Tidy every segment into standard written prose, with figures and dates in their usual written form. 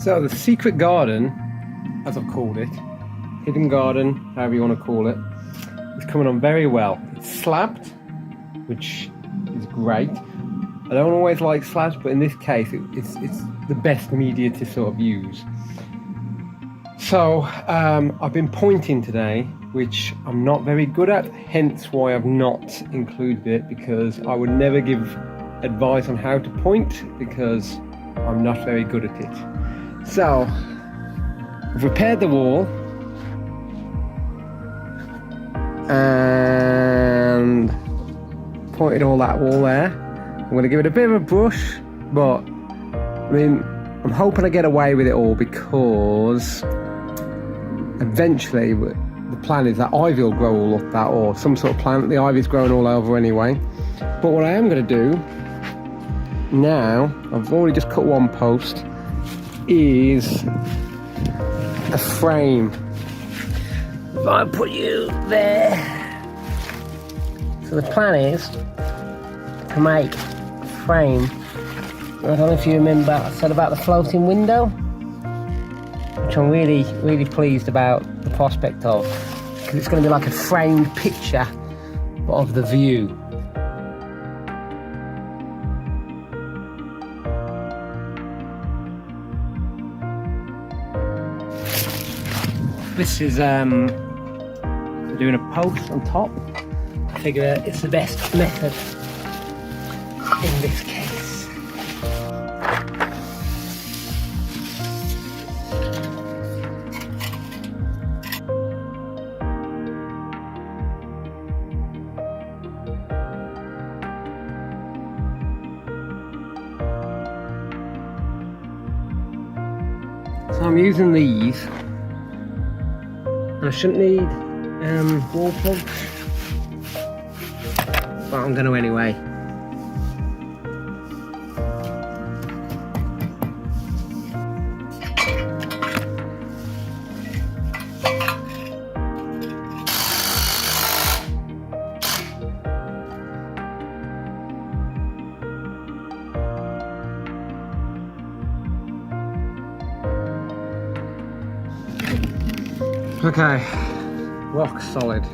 So the secret garden, as I've called it, hidden garden, however you want to call it, is coming on very well. It's slabbed, which is great. I don't always like slabs, but in this case it's the best media to sort of use. So I've been pointing today, which I'm not very good at, hence why I've not included it, because I would never give advice on how to point because I'm not very good at it. So I've repaired the wall and pointed all that wall there. I'm going to give it a bit of a brush, but I mean, I'm hoping I get away with it all because eventually the plan is that ivy will grow all up that, or some sort of plant. The ivy's growing all over anyway. But what I am going to do now, I've already just cut one post, is a frame. If I put you there. So the plan is to make a frame. I don't know if you remember I said about the floating window, which I'm really pleased about the prospect of, because it's going to be like a framed picture of the view. This is doing a post on top. I figure it's the best method in this case. So I'm using these, and I shouldn't need wall plugs, but I'm going to anyway. Okay, rock solid.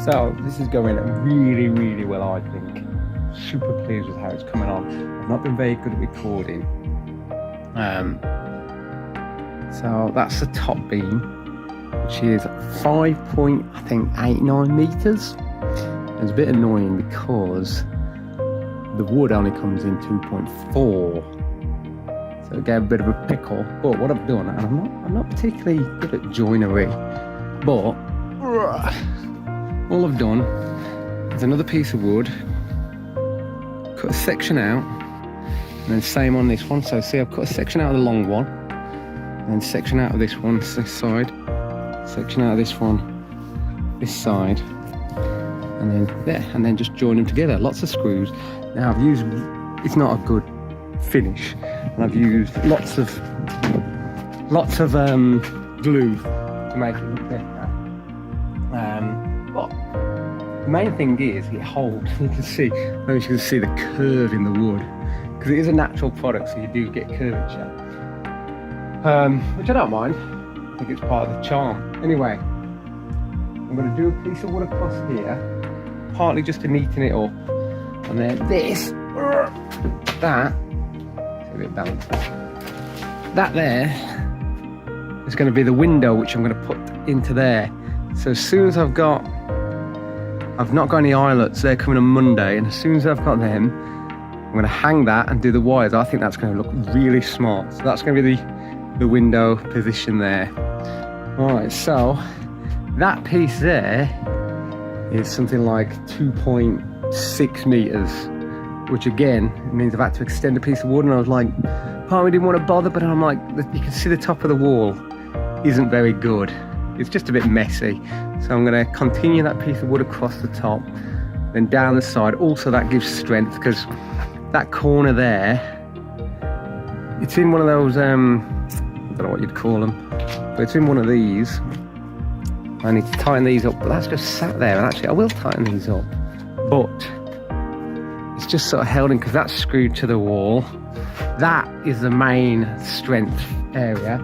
So this is going really well, I think. Super pleased with how it's coming on. I've not been very good at recording. So that's the top beam, which is 5.89 meters. It's a bit annoying because the wood only comes in 2.4. So it gave a bit of a pickle. But what I've done, and I'm not particularly good at joinery, but all I've done is another piece of wood, cut a section out, and then same on this one. So see, I've cut a section out of the long one, and then section out of this one, this side, section out of this one, this side, and then there, and then just join them together. Lots of screws. Now I've used, it's not a good finish, and I've used lots of glue to make it look better. But the main thing is it holds. You can see, I don't know if you can see the curve in the wood, because it is a natural product, so you do get curvature, which I don't mind. I think it's part of the charm. Anyway, I'm going to do a piece of wood across here, partly just to neaten it up. And then this, that, a bit balanced. That there is going to be the window which I'm going to put into there. So as soon as I've not got any eyelets, they're coming on Monday, and as soon as I've got them, I'm going to hang that and do the wires. I think that's going to look really smart. So that's going to be the window position there. All right, so that piece there is something like 2.6 meters, which again means I've had to extend a piece of wood, and I was like, part of me didn't want to bother, but I'm like, you can see the top of the wall isn't very good. It's just a bit messy. So I'm going to continue that piece of wood across the top, then down the side. Also that gives strength, because that corner there, it's in one of those, I don't know what you'd call them, but it's in one of these. I need to tighten these up, but that's just sat there, and actually I will tighten these up, but it's just sort of held in because that's screwed to the wall. That is the main strength area.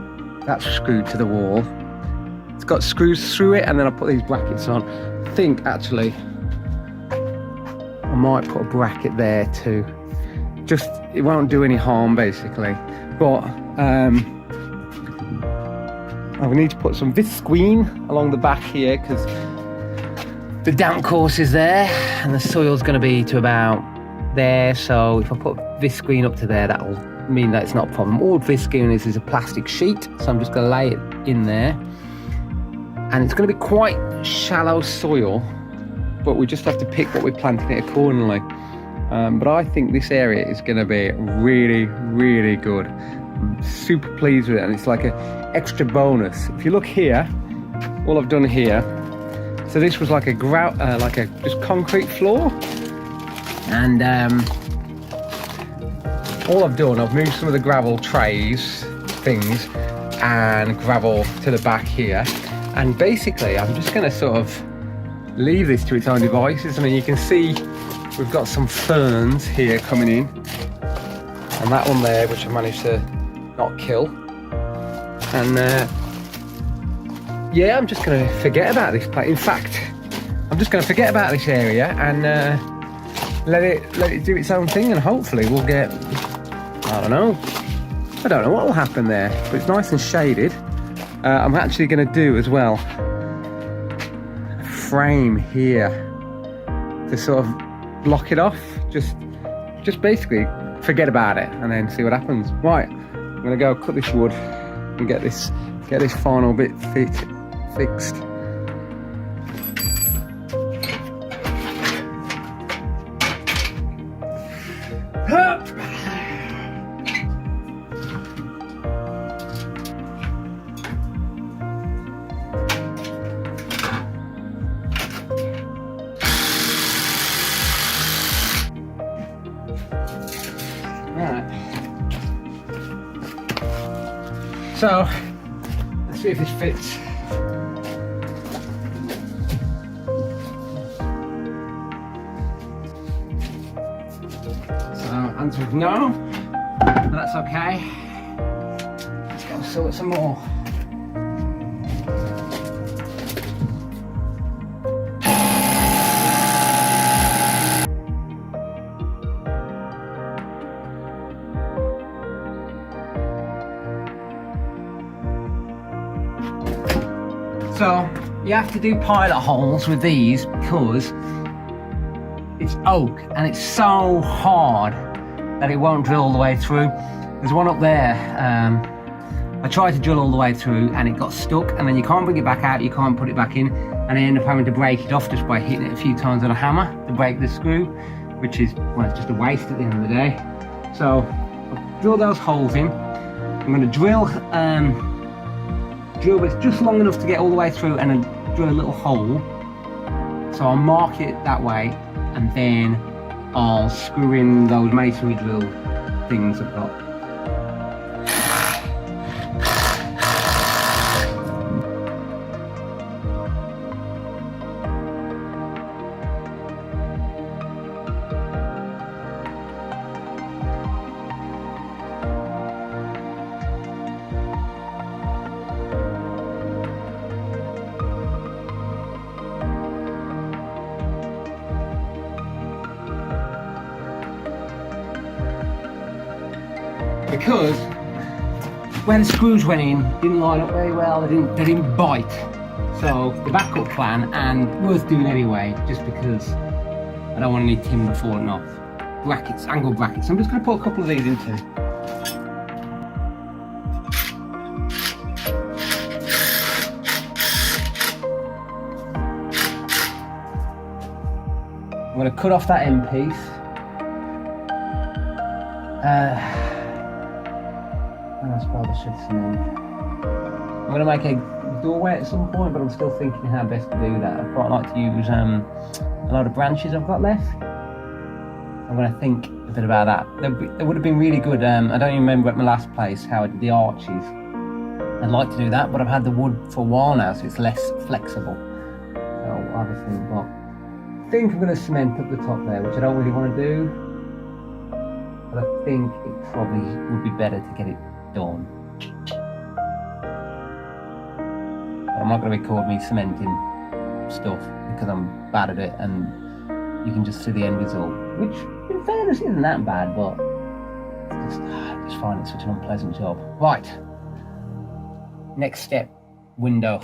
That's screwed to the wall. It's got screws through it, and then I put these brackets on. I think actually I might put a bracket there too. Just, it won't do any harm basically. But I need to put some visqueen along the back here, because the damp course is there and the soil's going to be to about there. So if I put visqueen up to there, that'll mean that it's not a problem. All visqueen is a plastic sheet, so I'm just going to lay it in there, and it's going to be quite shallow soil, but we just have to pick what we're planting it accordingly. But I think this area is going to be really, really good. I'm super pleased with it, and it's like an extra bonus. If you look here, all I've done here, so this was like a just concrete floor, and all I've done, I've moved some of the gravel trays things and gravel to the back here, and basically I'm just going to sort of leave this to its own devices. I mean, you can see we've got some ferns here coming in, and that one there which I managed to not kill, and yeah, I'm just going to forget about this place. In fact, I'm just going to forget about this area and let it do its own thing, and hopefully we'll get, I don't know what will happen there, but it's nice and shaded. I'm actually going to do as well a frame here to sort of block it off. Just basically forget about it and then see what happens. Right, I'm going to go cut this wood and get this final bit fixed. So, let's see if this fits. So, answer is no, but that's okay. Let's go sort some more. So you have to do pilot holes with these because it's oak and it's so hard that it won't drill all the way through. There's one up there, I tried to drill all the way through and it got stuck, and then you can't bring it back out, you can't put it back in, and I end up having to break it off just by hitting it a few times on a hammer to break the screw, which is, well, it's just a waste at the end of the day. So I'll drill those holes in. I'm going to drill, but it's just long enough to get all the way through, and then drill a little hole. So I'll mark it that way, and then I'll screw in those masonry drill things I've got. because where the screws went in didn't line up very well. They didn't bite. So the backup plan, and worth doing anyway, just because I don't want any timber falling off. Brackets, angle brackets. I'm just going to put a couple of these into. I'm going to cut off that end piece. And I suppose I should cement. I'm going to make a doorway at some point, but I'm still thinking how best to do that. I'd quite like to use a lot of branches I've got left. I'm going to think a bit about that. They would have been really good. I don't even remember at my last place how I did the arches. I'd like to do that, but I've had the wood for a while now, so it's less flexible. So I'll have a think. But I think I'm going to cement up the top there, which I don't really want to do. But I think it probably would be better to get it done. But I'm not going to record me cementing stuff because I'm bad at it, and you can just see the end result, which in fairness isn't that bad, but I just find it such an unpleasant job. Right, next step, window.